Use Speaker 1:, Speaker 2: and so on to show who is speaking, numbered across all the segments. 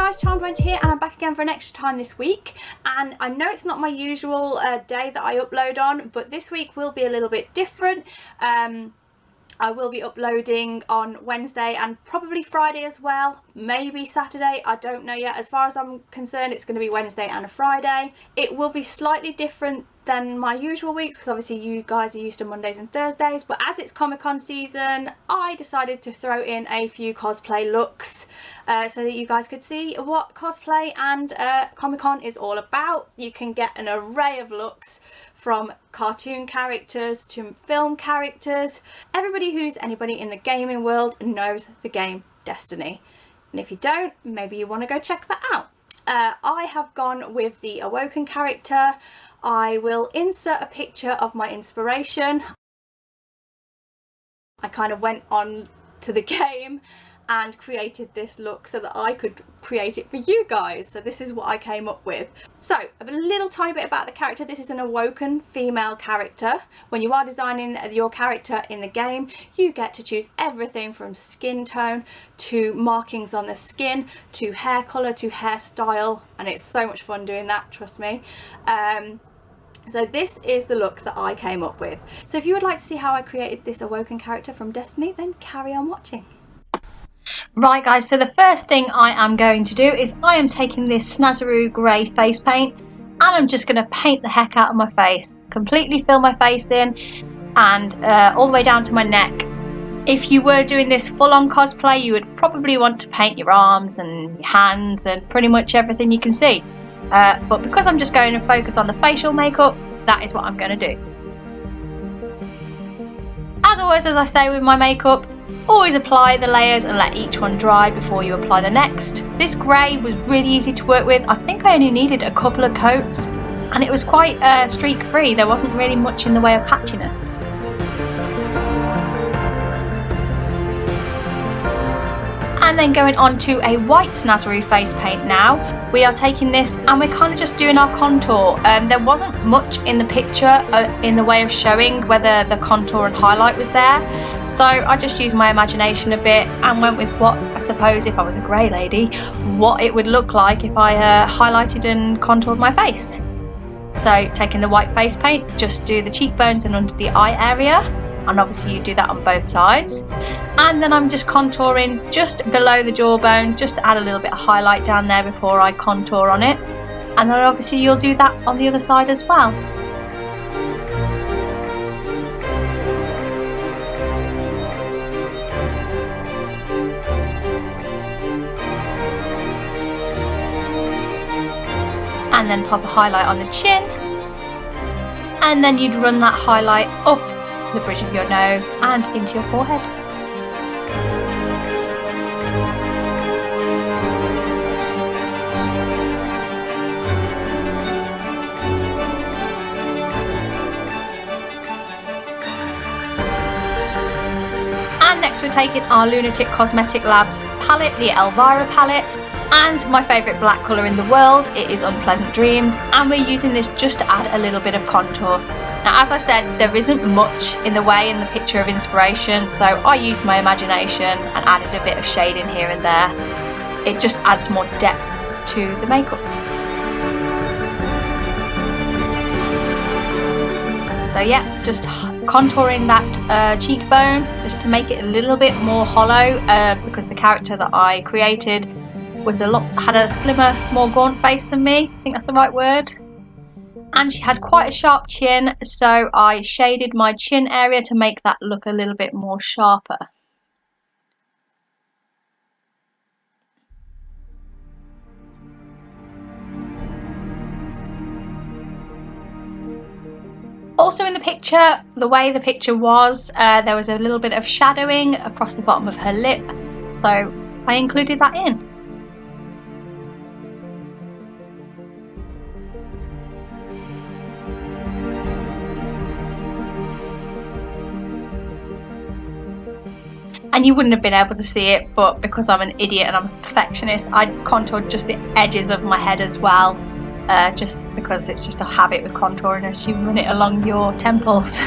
Speaker 1: guys, charmedwench here, and I'm back again for an extra time this week. And I know it's not my usual day that I upload on, but this week will be a little bit different. I will be uploading on Wednesday and probably Friday as well, maybe Saturday, I don't know yet. As far as I'm concerned, it's going to be Wednesday and a Friday. It will be slightly different than my usual weeks because obviously you guys are used to Mondays and Thursdays, but as it's Comic-Con season, I decided to throw in a few cosplay looks so that you guys could see what cosplay and Comic-Con is all about. You can get an array of looks from cartoon characters to film characters. Everybody who's anybody in the gaming world knows the game Destiny, and if you don't, maybe you want to go check that out. I have gone with the Awoken character. I will insert a picture of my inspiration. I kind of went on to the game and created this look so that I could create it for you guys. So this is what I came up with. So a little tiny bit about the character. This is an Awoken Female Character. When you are designing your character in the game, you get to choose everything from skin tone to markings on the skin to hair colour to hairstyle, and it's so much fun doing that, trust me. So this is the look that I came up with. So if you would like to see how I created this Awoken character from Destiny, then carry on watching.
Speaker 2: Right guys, so the first thing I am going to do is I am taking this Snazaroo grey face paint and I'm just going to paint the heck out of my face. Completely fill my face in and all the way down to my neck. If you were doing this full-on cosplay, you would probably want to paint your arms and your hands and pretty much everything you can see. But because I'm just going to focus on the facial makeup, that is what I'm going to do. As always, as I say with my makeup, always apply the layers and let each one dry before you apply the next. This grey was really easy to work with. I think I only needed a couple of coats and it was quite streak free. There wasn't really much in the way of patchiness. And then going on to a white Snazaroo face paint now. We are taking this and we're kind of just doing our contour. There wasn't much in the picture in the way of showing whether the contour and highlight was there. So I just used my imagination a bit and went with what I suppose, if I was a grey lady, what it would look like if I highlighted and contoured my face. So taking the white face paint, just do the cheekbones and under the eye area. And obviously you do that on both sides, and then I'm just contouring just below the jawbone just to add a little bit of highlight down there before I contour on it, and then obviously you'll do that on the other side as well. And then pop a highlight on the chin, and then you'd run that highlight up the bridge of your nose and into your forehead. And next we're taking our Lunatick Cosmetic Labs palette, the Elvira palette, and my favourite black colour in the world. It is Unpleasant Dreams, and we're using this just to add a little bit of contour. Now, as I said, there isn't much in the way in the picture of inspiration, so I used my imagination and added a bit of shading here and there. It just adds more depth to the makeup. So yeah, just contouring that cheekbone just to make it a little bit more hollow, because the character that I created had a slimmer, more gaunt face than me. I think that's the right word. And she had quite a sharp chin, so I shaded my chin area to make that look a little bit more sharper. Also in the picture, the way the picture was, there was a little bit of shadowing across the bottom of her lip, so I included that in. And you wouldn't have been able to see it, but because I'm an idiot and I'm a perfectionist, I contoured just the edges of my head as well, just because it's just a habit with contouring as you run it along your temples.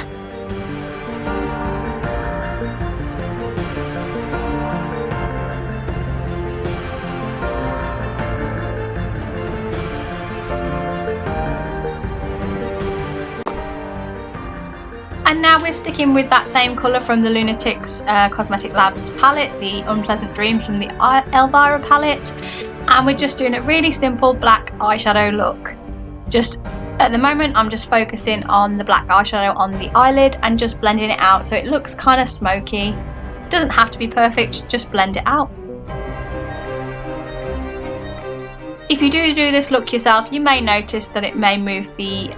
Speaker 2: Now we're sticking with that same colour from the Lunatick's Cosmetic Labs palette, the Unpleasant Dreams from the Elvira palette, and we're just doing a really simple black eyeshadow look. Just at the moment I'm just focusing on the black eyeshadow on the eyelid and just blending it out so it looks kind of smoky. It doesn't have to be perfect, just blend it out. If you do this look yourself, you may notice that it may move the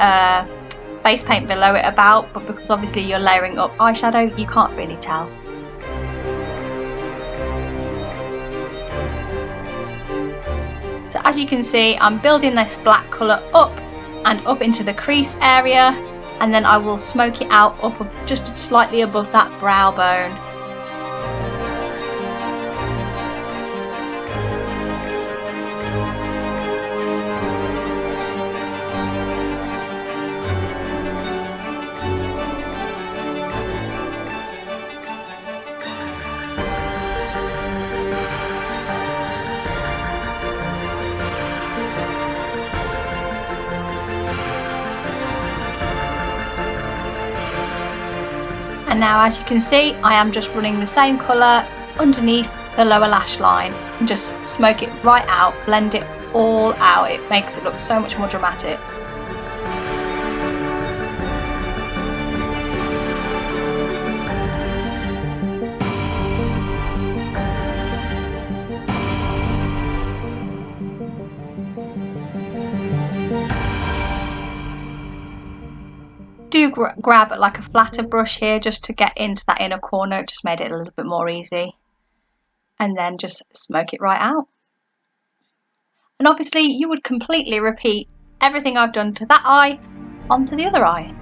Speaker 2: face paint below it about, but because obviously you're layering up eyeshadow, you can't really tell. So as you can see, I'm building this black colour up and up into the crease area, and then I will smoke it out up just slightly above that brow bone. And now, as you can see, I am just running the same colour underneath the lower lash line and just smoke it right out, blend it all out. It makes it look so much more dramatic. Do grab like a flatter brush here just to get into that inner corner. It just made it a little bit more easy, and then just smoke it right out. And obviously you would completely repeat everything I've done to that eye onto the other eye.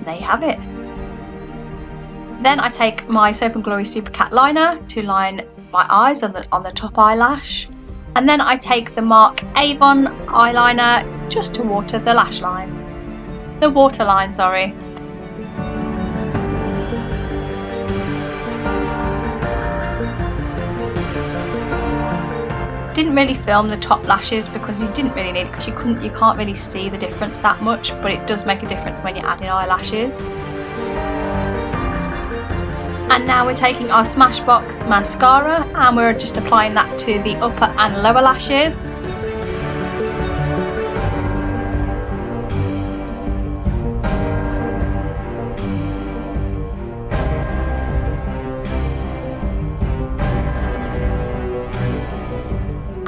Speaker 2: There you have it. Then I take my Soap & Glory Super Cat liner to line my eyes on the top eyelash, and then I take the Mark Avon eyeliner just to water the lash line. The waterline, sorry. Didn't really film the top lashes because you didn't really need it, because you can't really see the difference that much, but it does make a difference when you're adding eyelashes. And now we're taking our Smashbox Mascara and we're just applying that to the upper and lower lashes.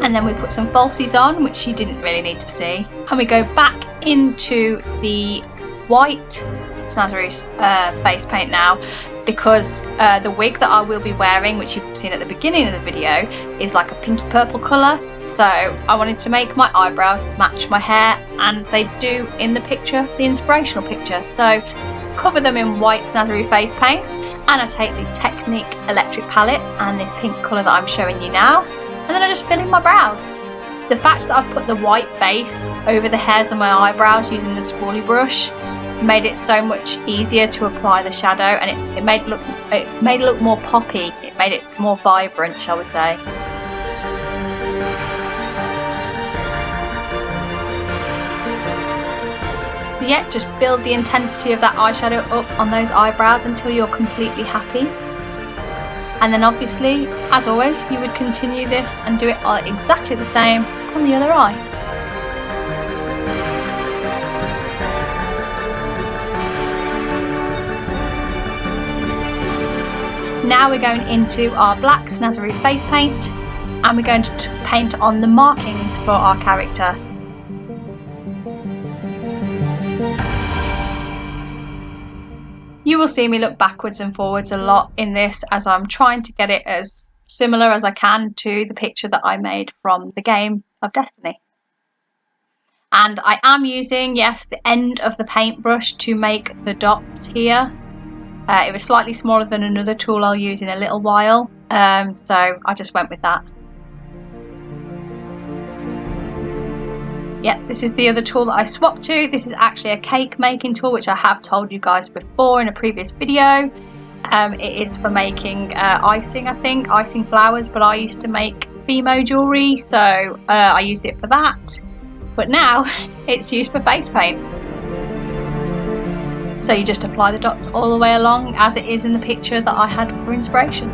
Speaker 2: And then we put some falsies on, which you didn't really need to see. And we go back into the white Snazaroo face paint now, because the wig that I will be wearing, which you've seen at the beginning of the video, is like a pinky purple colour. So I wanted to make my eyebrows match my hair, and they do in the picture, the inspirational picture. So cover them in white Snazaroo face paint, and I take the Technique electric palette and this pink colour that I'm showing you now, and then I just fill in my brows. The fact that I've put the white base over the hairs of my eyebrows using the spoolie brush made it so much easier to apply the shadow, and it made it look more poppy. It made it more vibrant, shall we say. So yeah, just build the intensity of that eyeshadow up on those eyebrows until you're completely happy. And then obviously, as always, you would continue this and do it exactly the same on the other eye. Now we're going into our black Snazaroo face paint, and we're going to paint on the markings for our character. You will see me look backwards and forwards a lot in this, as I'm trying to get it as similar as I can to the picture that I made from the game of Destiny. And I am using, yes, the end of the paintbrush to make the dots here. It was slightly smaller than another tool I'll use in a little while, so I just went with that. Yeah, this is the other tool that I swapped to. This is actually a cake making tool, which I have told you guys before in a previous video. It is for making icing, I think, icing flowers, but I used to make Fimo jewellery, so I used it for that. But now it's used for face paint. So you just apply the dots all the way along as it is in the picture that I had for inspiration.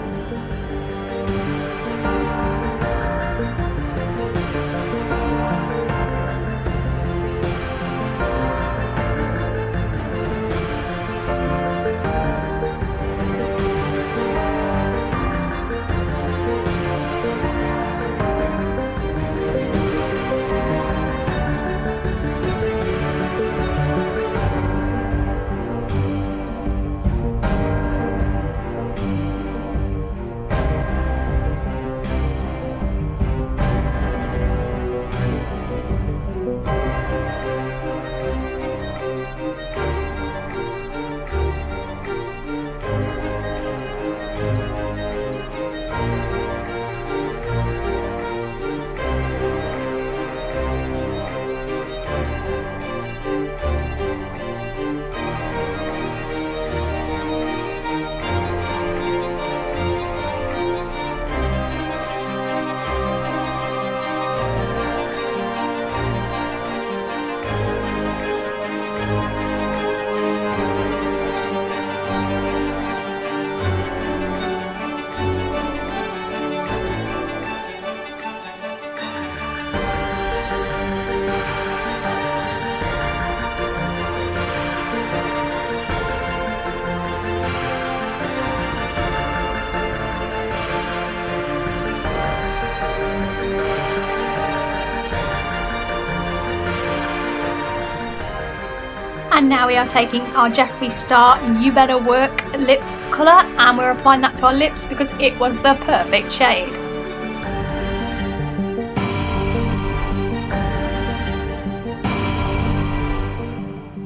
Speaker 2: And now we are taking our Jeffree Star You Better Work lip colour and we're applying that to our lips because it was the perfect shade.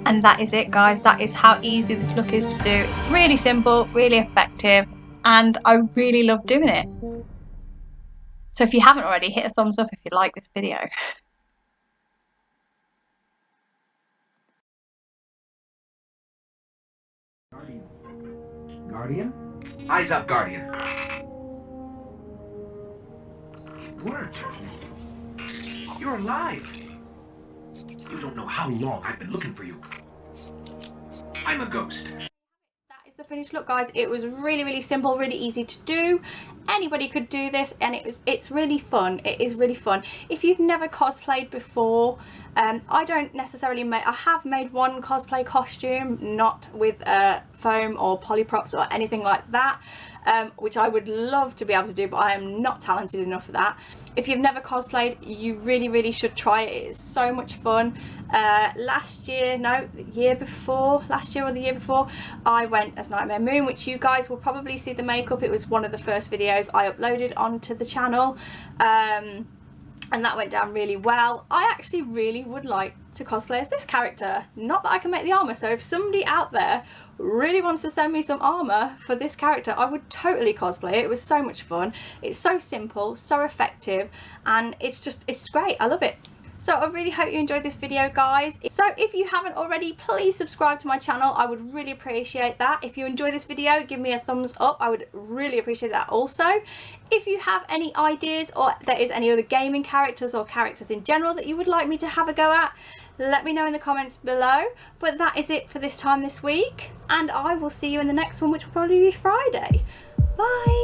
Speaker 2: And that is it, guys. That is how easy this look is to do. Really simple, really effective, and I really love doing it. So if you haven't already, hit a thumbs up if you like this video.
Speaker 3: Guardian? Eyes up, Guardian. Word. You're alive. You don't know how long I've been looking for you. I'm a ghost.
Speaker 1: That is the finished look, guys. It was really simple, really easy to do. Anybody could do this, and it's really fun. It is really fun. If you've never cosplayed before, I don't necessarily make. I have made one cosplay costume, not with foam or polyprops or anything like that, which I would love to be able to do, but I am not talented enough for that. If you've never cosplayed, you really should try it. It is so much fun. Last year or the year before, I went as Nightmare Moon, which you guys will probably see the makeup. It was one of the first videos I uploaded onto the channel, and that went down really well. I actually really would like to cosplay as this character. Not that I can make the armour, so if somebody out there really wants to send me some armour for this character, I would totally cosplay it. It was so much fun. It's so simple, so effective, and it's great. I love it. So I really hope you enjoyed this video, guys. So if you haven't already, please subscribe to my channel. I would really appreciate that. If you enjoyed this video, give me a thumbs up. I would really appreciate that also. If you have any ideas or there is any other gaming characters or characters in general that you would like me to have a go at, let me know in the comments below. But that is it for this time this week, and I will see you in the next one, which will probably be Friday. Bye.